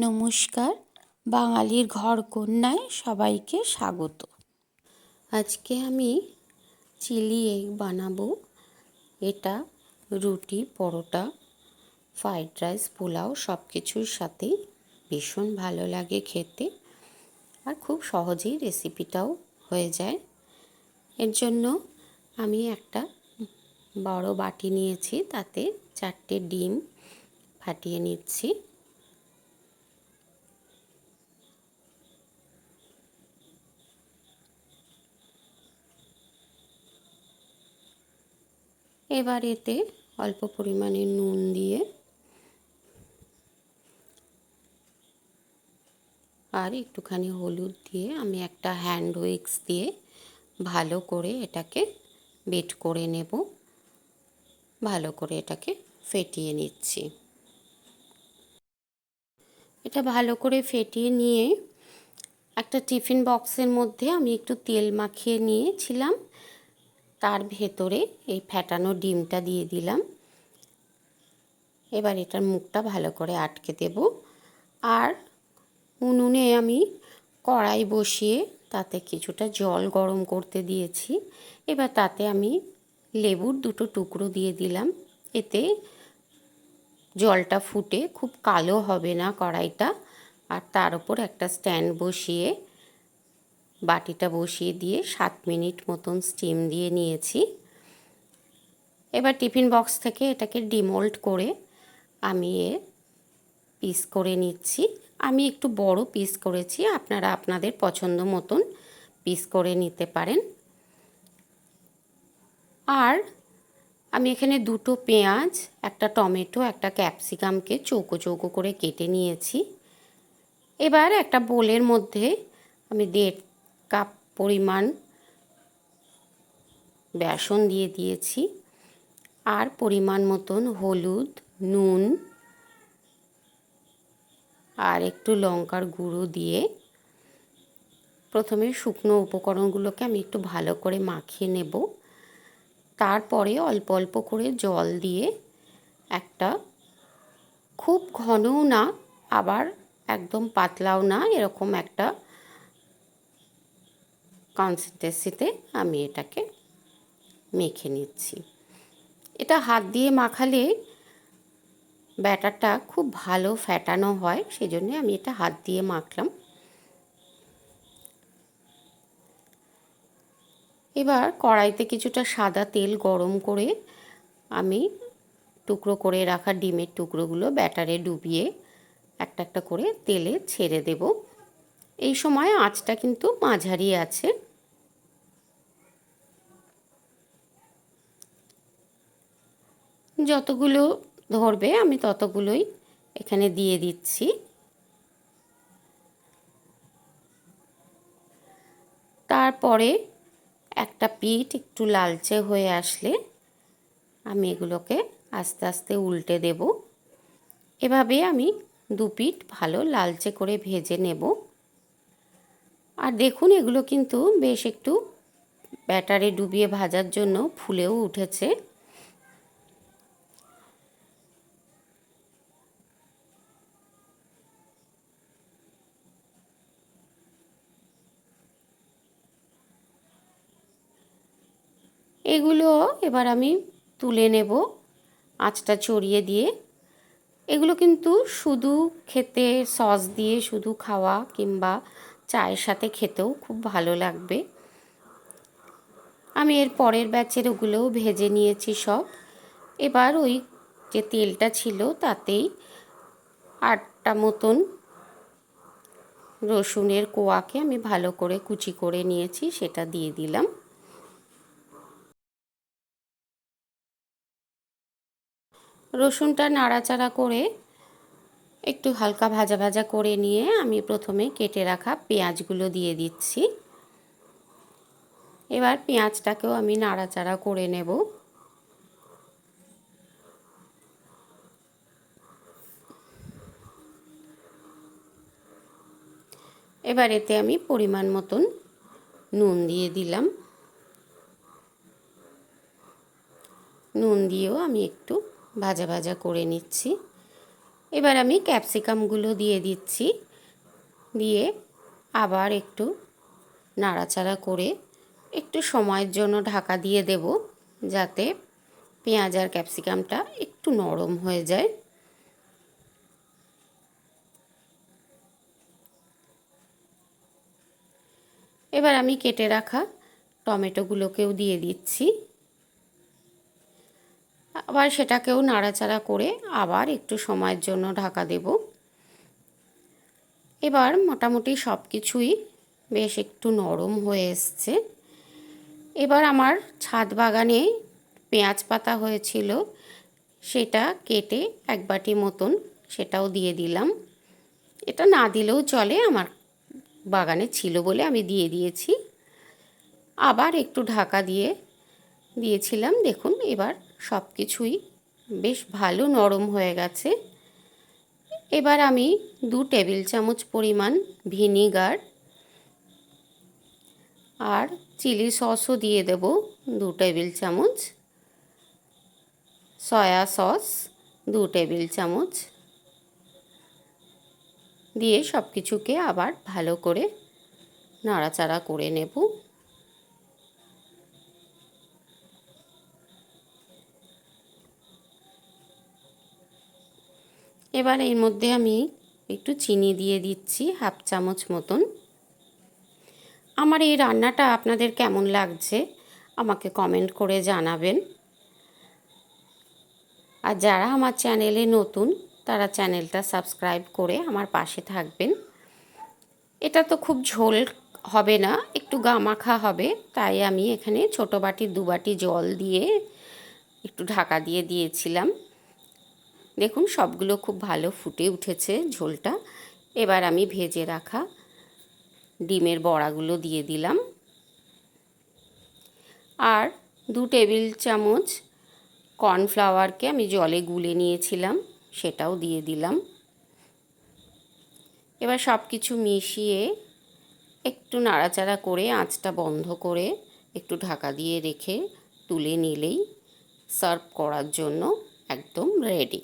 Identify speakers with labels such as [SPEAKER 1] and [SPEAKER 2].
[SPEAKER 1] নমস্কার, বাঙালির ঘরকন্যায় সবাইকে স্বাগত। আজকে আমি চিলি এগ বানাবো। এটা রুটি, পরোটা, ফ্রাইড রাইস, পোলাও সব কিছুর সাথেই ভীষণ ভালো লাগে খেতে, আর খুব সহজেই রেসিপিটাও হয়ে যায়। এর জন্য আমি একটা বড় বাটি নিয়েছি, তাতে 4টে ডিম ফাটিয়ে নিচ্ছি। এবার এতে অল্প পরিমাণে নুন দিয়ে আর একটুখানি হলুদ দিয়ে আমি একটা হ্যান্ড উইক্স দিয়ে ভালো করে এটাকে বিট করে নেব। ভালো করে এটাকে ফেটিয়ে নিচ্ছি। এটা ভালো করে ফেটিয়ে নিয়ে একটা টিফিন বক্সের মধ্যে আমি একটু তেল মাখিয়ে নিয়েছিলাম, তার ভেতরে এই ফেটানো ডিমটা দিয়ে দিলাম। এবার এটার মুখটা ভালো করে আটকে দেব। আর উনুনে আমি কড়াই বসিয়ে তাতে কিছুটা জল গরম করতে দিয়েছি। এবার তাতে আমি লেবুর 2টো টুকরো দিয়ে দিলাম। এতে জলটা ফুটে খুব কালো হবে না কড়াইটা। আর তার উপর একটা স্ট্যান্ড বসিয়ে বাটিটা বসিয়ে দিয়ে 7 মিনিট মতন স্টিম দিয়ে নিয়েছি। এবার টিফিন বক্স থেকে এটাকে ডিমোল্ড করে আমি পিস করে নিচ্ছি। আমি একটু বড় পিস করেছি, আপনারা আপনাদের পছন্দ মতন পিস করে নিতে পারেন। আর আমি এখানে 2টো পেঁয়াজ, একটা টমেটো, একটা ক্যাপসিকামকে চৌকো চৌকো করে কেটে নিয়েছি। এবার একটা বোলের মধ্যে আমি 1.5 কাপ পরিমাণ বেসন দিয়ে দিয়েছি, আর পরিমাণ মতন হলুদ, নুন আর একটু লঙ্কার গুঁড়ো দিয়ে প্রথমে শুকনো উপকরণগুলোকে আমি একটু ভালো করে মাখিয়ে নেব। তারপরে অল্প অল্প করে জল দিয়ে একটা খুব ঘনও না আবার একদম পাতলাও না, এরকম একটা কনসিস্টেন্সিতে আমি এটাকে মেখে নিচ্ছি। এটা হাত দিয়ে মাখালে ব্যাটারটা খুব ভালো ফেটানো হয়, সেজন্য আমি এটা হাত দিয়ে মাখলাম। এবার কড়াইতে কিছুটা সাদা তেল গরম করে আমি টুকরো করে রাখা ডিমের টুকরোগুলো ব্যাটারে ডুবিয়ে একটা একটা করে তেলে ছেড়ে দেব। এই সময় আঁচটা কিন্তু মাঝারি আছে। যতগুলো ধরবে আমি ততগুলোই এখানে দিয়ে দিচ্ছি। তারপরে একটা পিঠ একটু লালচে হয়ে আসলে আমি এগুলোকে আস্তে আস্তে উল্টে দেব। এভাবে আমি 2 পিঠ ভালো লালচে করে ভেজে নেব। আর দেখুন, এগুলো কিন্তু বেশ একটু ব্যাটারে ডুবিয়ে ভাজার জন্য ফুলেও উঠেছে। এগুলো এবার আমি তুলে নেব আঁচটা ছড়িয়ে দিয়ে। এগুলো কিন্তু শুধু খেতে, সস দিয়ে শুধু খাওয়া কিংবা চায়ের সাথে খেতেও খুব ভালো লাগবে। আমি এর পরের ব্যাচের ওগুলোও ভেজে নিয়েছি সব। এবার ওই যে তেলটা ছিল তাতেই 8টা মতন রসুনের কোয়াকে আমি ভালো করে কুচি করে নিয়েছি, সেটা দিয়ে দিলাম। রসুনটা নাড়াচাড়া করে একটু হালকা ভাজা ভাজা করে নিয়ে আমি প্রথমে কেটে রাখা পেঁয়াজগুলো দিয়ে দিচ্ছি। এবার পেঁয়াজটাকেও আমি নাড়াচাড়া করে নেব। এবার এতে আমি পরিমাণ মতন নুন দিয়ে দিলাম। নুন দিয়েও আমি একটু ভাজা ভাজা করে নিচ্ছি। এবার আমি ক্যাপসিকামগুলো দিয়ে দিচ্ছি, দিয়ে আবার একটু নাড়াচাড়া করে একটু সময়ের জন্য ঢাকা দিয়ে দেব, যাতে পেঁয়াজ আর ক্যাপসিকামটা একটু নরম হয়ে যায়। এবার আমি কেটে রাখা টমেটোগুলোকেও দিয়ে দিচ্ছি, আবার সেটাকেও নাড়াচাড়া করে আবার একটু সময়ের জন্য ঢাকা দেব। এবার মোটামুটি সব কিছুই বেশ একটু নরম হয়ে এসছে। এবার আমার ছাদ বাগানে পেঁয়াজ পাতা হয়েছিল, সেটা কেটে এক বাটি মতন সেটাও দিয়ে দিলাম। এটা না দিলেও চলে, আমার বাগানে ছিল বলে আমি দিয়ে দিয়েছি। আবার একটু ঢাকা দিয়ে দিয়েছিলাম। দেখুন এবার সব কিছুই বেশ ভালো নরম হয়ে গেছে। এবার আমি 2 টেবিল চামচ পরিমাণ ভিনিগার আর চিলি সসও দিয়ে দেব 2 টেবিল চামচ, সয়া সস 2 টেবিল চামচ দিয়ে সব কিছুকে আবার ভালো করে নাড়াচাড়া করে নেব। এবার এর মধ্যে আমি একটু চিনি দিয়ে দিচ্ছি, হাফ চামচ মতন। আমার এই রান্নাটা আপনাদের কেমন লাগছে আমাকে কমেন্ট করে জানাবেন। আর যারা আমার চ্যানেলে নতুন তারা চ্যানেলটা সাবস্ক্রাইব করে আমার পাশে থাকবেন। এটা তো খুব ঝোল হবে না, একটু গামাখা হবে, তাই আমি এখানে ছোটো বাটির 2 বাটি জল দিয়ে একটু ঢাকা দিয়ে দিয়েছিলাম। দেখুন সবগুলো খুব ভালো ফুটে উঠেছে ঝোলটা। এবার আমি ভেজে রাখা ডিমের বড়াগুলো দিয়ে দিলাম, আর 2 টেবিল চামচ কর্নফ্লাওয়ারকে আমি জলে গুলে নিয়েছিলাম সেটাও দিয়ে দিলাম। এবার সব কিছু মিশিয়ে একটু নাড়াচাড়া করে আঁচটা বন্ধ করে একটু ঢাকা দিয়ে রেখে তুলে নিলেই সার্ভ করার জন্য একদম রেডি।